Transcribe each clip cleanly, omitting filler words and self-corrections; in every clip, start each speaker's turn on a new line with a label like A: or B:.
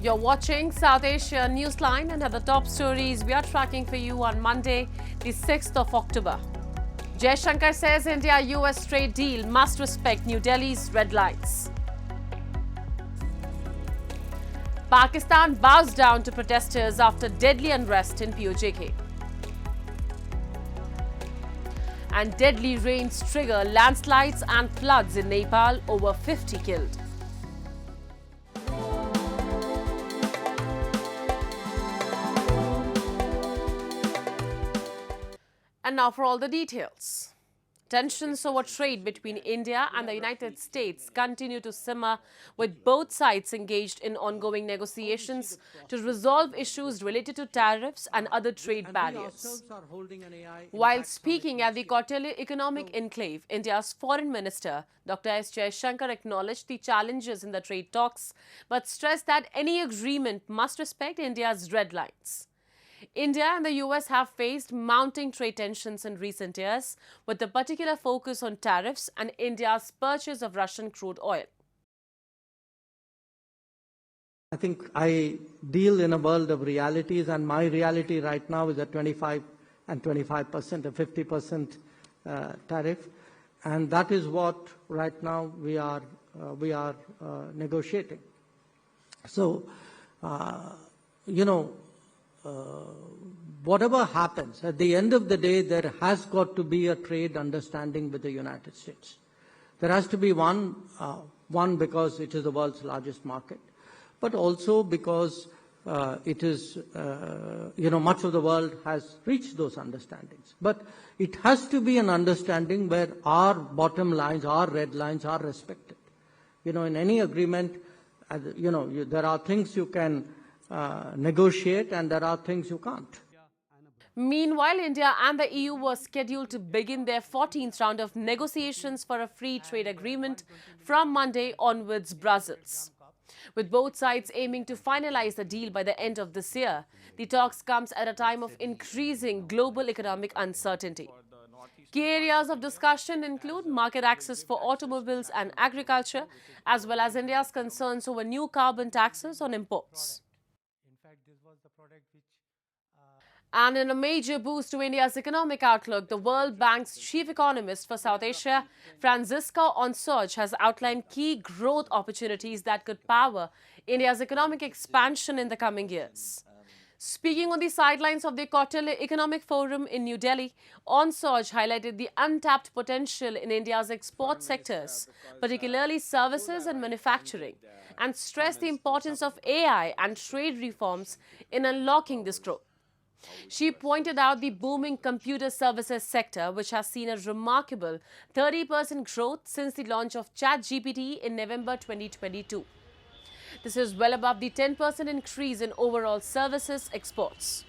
A: You're watching South Asia Newsline, and at the top stories we are tracking for you on Monday, the 6th of October. Jaishankar says India-U.S. trade deal must respect New Delhi's red lines. Pakistan bows down to protesters after deadly unrest in POJK. And deadly rains trigger landslides and floods in Nepal, over 50 killed. And now for all the details. Tensions over trade between India and the United States continue to simmer, with both sides engaged in ongoing negotiations to resolve issues related to tariffs and other trade barriers. While speaking at the Kautilya Economic Enclave, India's Foreign Minister, Dr. S. Jaishankar, acknowledged the challenges in the trade talks, but stressed that any agreement must respect India's red lines. India and the U.S. have faced mounting trade tensions in recent years, with a particular focus on tariffs and India's purchase of Russian crude oil.
B: I think I deal in a world of realities, and my reality right now is a 25% and 25%, a 50% tariff, and that is what right now we are negotiating. So, whatever happens, at the end of the day, there has got to be a trade understanding with the United States. There has to be one because it is the world's largest market, but also because it is, much of the world has reached those understandings. But it has to be an understanding where our bottom lines, our red lines are respected. In any agreement, there are things you can negotiate and there are things you can't.
A: Meanwhile, India and the EU were scheduled to begin their 14th round of negotiations for a free trade agreement from Monday onwards, Brussels. With both sides aiming to finalize the deal by the end of this year, the talks comes at a time of increasing global economic uncertainty. Key areas of discussion include market access for automobiles and agriculture, as well as India's concerns over new carbon taxes on imports. And in a major boost to India's economic outlook, the World Bank's chief economist for South Asia, Franziska Ohnsorge, has outlined key growth opportunities that could power India's economic expansion in the coming years. Speaking on the sidelines of the Kautilya Economic Forum in New Delhi, Ohnsorge highlighted the untapped potential in India's export sectors, particularly services and manufacturing, and stressed the importance of AI and trade reforms in unlocking this growth. She pointed out the booming computer services sector, which has seen a remarkable 30% growth since the launch of ChatGPT in November 2022. This is well above the 10% increase in overall services exports.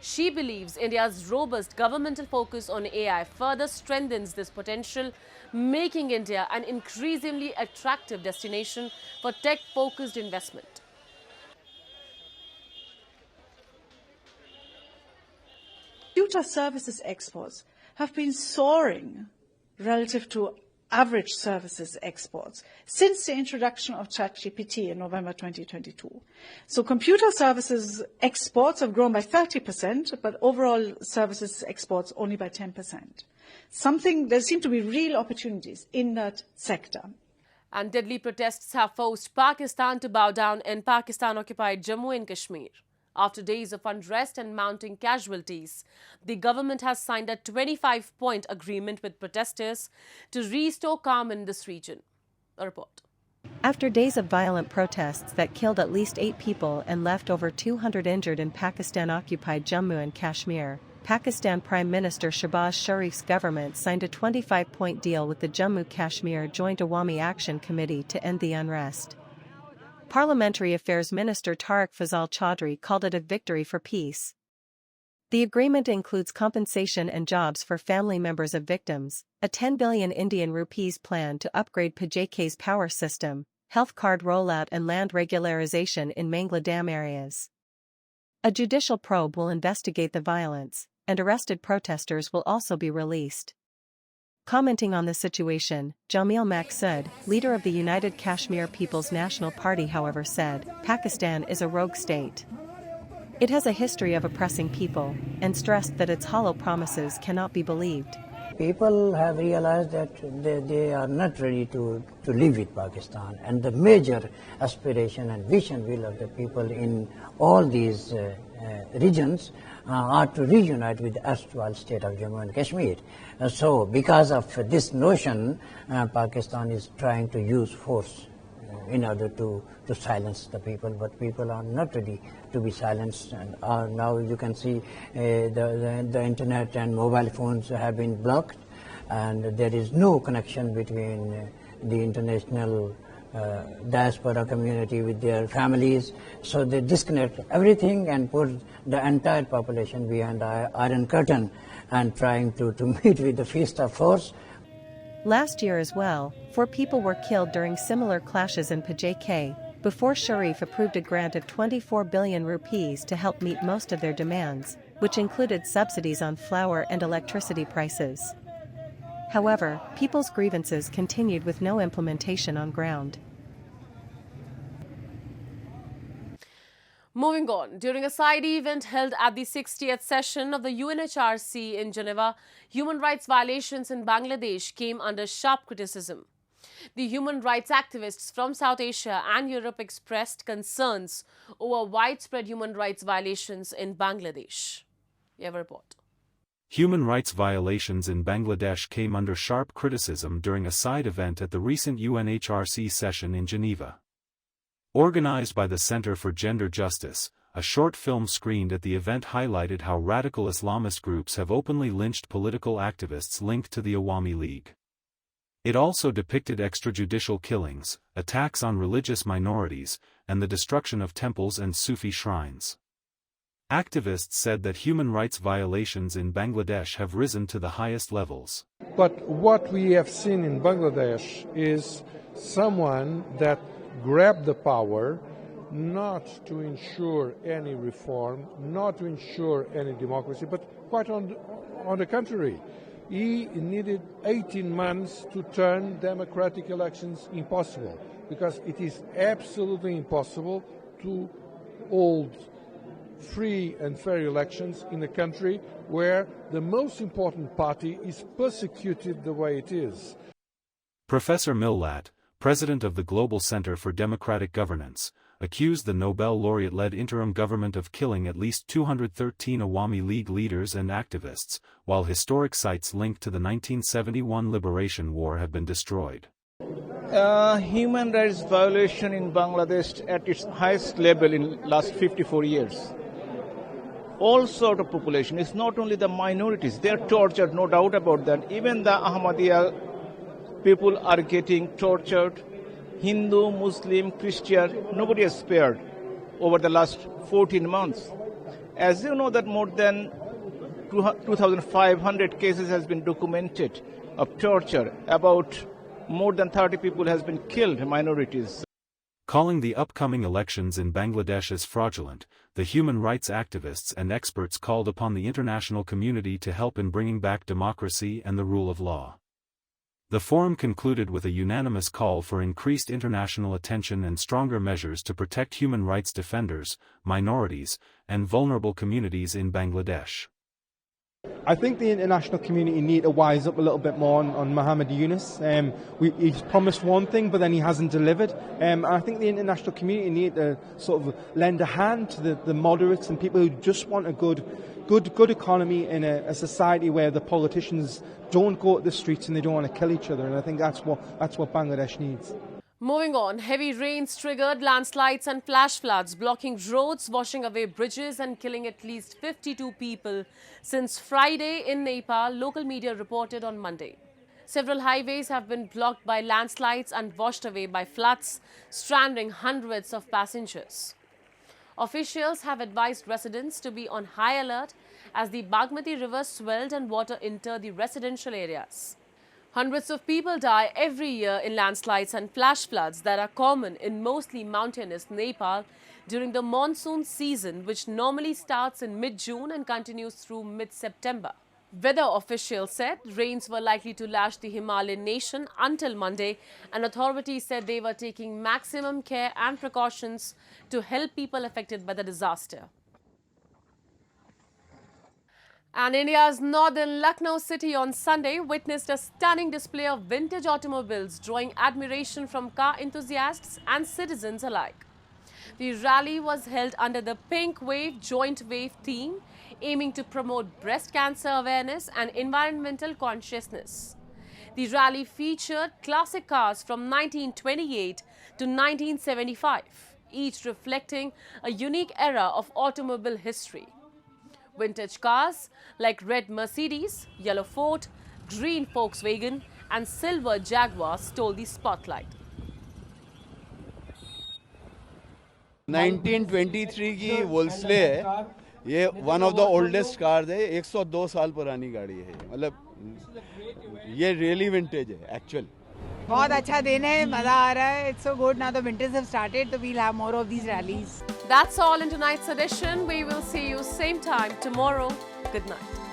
A: She believes India's robust governmental focus on AI further strengthens this potential, making India an increasingly attractive destination for tech-focused investment.
C: Computer services exports have been soaring relative to average services exports since the introduction of ChatGPT in November 2022. So computer services exports have grown by 30%, but overall services exports only by 10%. There seem to be real opportunities in that sector.
A: And deadly protests have forced Pakistan to bow down in Pakistan-occupied Jammu and Kashmir. After days of unrest and mounting casualties, the government has signed a 25-point agreement with protesters to restore calm in this region. A report.
D: After days of violent protests that killed at least 8 people and left over 200 injured in Pakistan-occupied Jammu and Kashmir, Pakistan Prime Minister Shehbaz Sharif's government signed a 25-point deal with the Jammu-Kashmir Joint Awami Action Committee to end the unrest. Parliamentary Affairs Minister Tariq Fazal Chaudhry called it a victory for peace. The agreement includes compensation and jobs for family members of victims, a 10 billion Indian rupees plan to upgrade POJK's power system, health card rollout and land regularization in Mangla Dam areas. A judicial probe will investigate the violence, and arrested protesters will also be released. Commenting on the situation, Jamil Maqsood, leader of the United Kashmir People's National Party, however, said, "Pakistan is a rogue state. It has a history of oppressing people," and stressed that its hollow promises cannot be believed.
E: People have realized that they are not ready to live with Pakistan, and the major aspiration and vision will of the people in all these regions are to reunite with the erstwhile state of Jammu and Kashmir. So because of this notion, Pakistan is trying to use force in order to silence the people, but people are not ready to be silenced. And now you can see the internet and mobile phones have been blocked, and there is no connection between the international diaspora community with their families. So they disconnect everything and put the entire population behind the Iron Curtain and trying to meet with the fist of force.
D: Last year as well, 4 people were killed during similar clashes in PJK, before Sharif approved a grant of 24 billion rupees to help meet most of their demands, which included subsidies on flour and electricity prices. However, people's grievances continued with no implementation on ground.
A: Moving on, during a side event held at the 60th session of the UNHRC in Geneva, human rights violations in Bangladesh came under sharp criticism. The human rights activists from South Asia and Europe expressed concerns over widespread human rights violations in Bangladesh. We have a report.
F: Human rights violations in Bangladesh came under sharp criticism during a side event at the recent UNHRC session in Geneva. Organized by the Center for Gender Justice, a short film screened at the event highlighted how radical Islamist groups have openly lynched political activists linked to the Awami League. It also depicted extrajudicial killings, attacks on religious minorities, and the destruction of temples and Sufi shrines. Activists said that human rights violations in Bangladesh have risen to the highest levels.
G: But what we have seen in Bangladesh is someone that grabbed the power not to ensure any reform, not to ensure any democracy, but quite on the contrary. He needed 18 months to turn democratic elections impossible, because it is absolutely impossible to hold free and fair elections in a country where the most important party is persecuted the way it is.
F: Professor Millat, president of the Global Center for Democratic Governance, accused the Nobel laureate-led interim government of killing at least 213 Awami League leaders and activists, while historic sites linked to the 1971 Liberation War have been destroyed.
H: Human rights violation in Bangladesh at its highest level in last 54 years. All sort of population, it's not only the minorities, they are tortured, no doubt about that. Even the Ahmadiyya people are getting tortured. Hindu, Muslim, Christian, nobody is spared over the last 14 months. As you know that more than 2,500 cases has been documented of torture. About more than 30 people has been killed, minorities.
F: Calling the upcoming elections in Bangladesh as fraudulent, the human rights activists and experts called upon the international community to help in bringing back democracy and the rule of law. The forum concluded with a unanimous call for increased international attention and stronger measures to protect human rights defenders, minorities, and vulnerable communities in Bangladesh.
I: I think the international community need to wise up a little bit more on Muhammad Yunus. He's promised one thing, but then he hasn't delivered. I think the international community need to sort of lend a hand to the moderates and people who just want a good economy in a society where the politicians don't go to the streets and they don't want to kill each other. And I think that's what Bangladesh needs.
A: Moving on, heavy rains triggered landslides and flash floods, blocking roads, washing away bridges and killing at least 52 people since Friday in Nepal, local media reported on Monday. Several highways have been blocked by landslides and washed away by floods, stranding hundreds of passengers. Officials have advised residents to be on high alert as the Bagmati River swelled and water entered the residential areas. Hundreds of people die every year in landslides and flash floods that are common in mostly mountainous Nepal during the monsoon season, which normally starts in mid-June and continues through mid-September. Weather officials said rains were likely to lash the Himalayan nation until Monday, and authorities said they were taking maximum care and precautions to help people affected by the disaster. And India's northern Lucknow city on Sunday witnessed a stunning display of vintage automobiles, drawing admiration from car enthusiasts and citizens alike. The rally was held under the Pink Wave Joint Wave theme, aiming to promote breast cancer awareness and environmental consciousness. The rally featured classic cars from 1928 to 1975, each reflecting a unique era of automobile history. Vintage cars like red Mercedes, yellow Ford, green Volkswagen and silver Jaguar stole the spotlight.
J: 1923 की वोल्सले है, ये one of the oldest car है, 102 साल पुरानी गाड़ी है, मतलब ये रियली विंटेज है एक्चुअल.
K: बहुत अच्छा दिन है, मजा आ रहा है. It's so good now the winters have started, so we'll have more of these rallies.
A: That's all in tonight's edition. We will see you same time tomorrow. Good night.